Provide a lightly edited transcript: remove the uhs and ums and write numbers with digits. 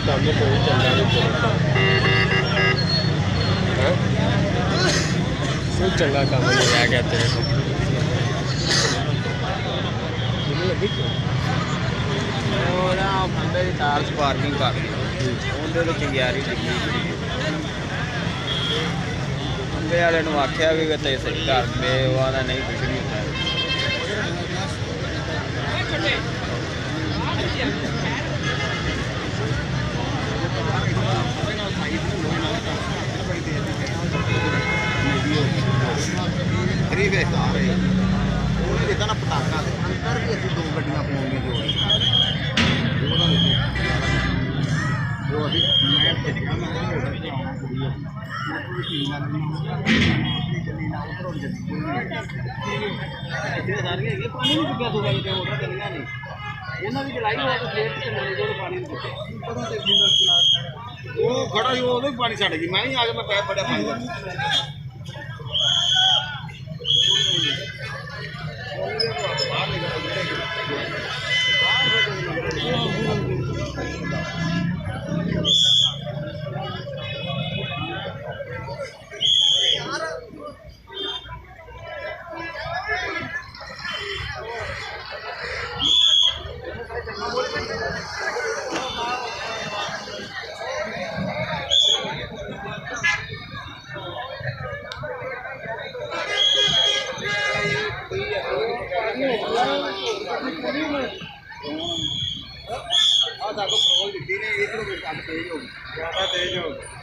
ਕੰਮ ਕੋਈ ਚੰਗਾ ਨਹੀਂ ਚੱਲਦਾ ਹੈ ਕੋਈ ਚੰਗਾ ਕੰਮ ਨਹੀਂ ਰਹਿ ਗਿਆ ਤੇਰੇ ਕੋਲ ਉਹ ਨਾ ਬੰਦੇ ਦੀ ਕਾਰ ਪਾਰਕਿੰਗ ਕਰ ਲਈ ਉਹਦੇ ਵਿੱਚ ਗਿਆਰੀ ਡਿੱਗੀ ਬੰਦੇ ਵਾਲੇ ਨੂੰ ਆਖਿਆ ਵੀ ਤੇ ਸਹੀ ਕਰ ਦੇ ਉਹ ਆਦਾ ਨਹੀਂ ਕੁਛ ਨਹੀਂ ਹੁੰਦਾ थ्री फेस आ रहे ਉਹਨੇ ਦਿੱਤਾ ਨਾ ਪਟਾਕਾ ਤੇ ਅੰਦਰ ਵੀ ਅਸੀਂ ਦੋ ਗੱਡੀਆਂ ਪਾਉਣੀਆਂ ਜੋ ਅਸੀਂ ਮੈਂ ਦੇਖਿਆ ਮੈਂ ਹੋਟਲ ਤੇ ਆਉਣਾ ਕੁੜੀ ਉਹ ਕੋਈ ਟੀਮ ਨਾਲ ਚੱਲੀ ਨਾ ਉਧਰੋਂ ਜੱਦੀ ਇੱਥੇ ਸਾਰੀਆਂ ਹੈਗੀਆਂ ਪਾਣੀ ਨਹੀਂ ਚੁੱਕਿਆ ਦੋ ਵਾਲੀ ਤੇ ਆਰਡਰ ਚੱਲੀਆਂ ਨਹੀਂ ਇਹਨਾਂ ਦੀ ਚਲਾਈ ਹੋਇਆ ਤੇ ਫੇਰ ਤੇ ਨਵੇਂ ਕੋਲ ਪਾਣੀ ਨਹੀਂ ਚੁੱਕਿਆ ਉਹ ਖੜਾ ਸੀ ਉਹਦੇ ਪਾਣੀ ਛੱਡ ਗਈ ਮੈਂ ਹੀ ਆ ਕੇ ਮੈਂ ਪੈਪ ਬੜਿਆ ਪਾਣੀ ਦਾ ज़्यादा तेज हो गया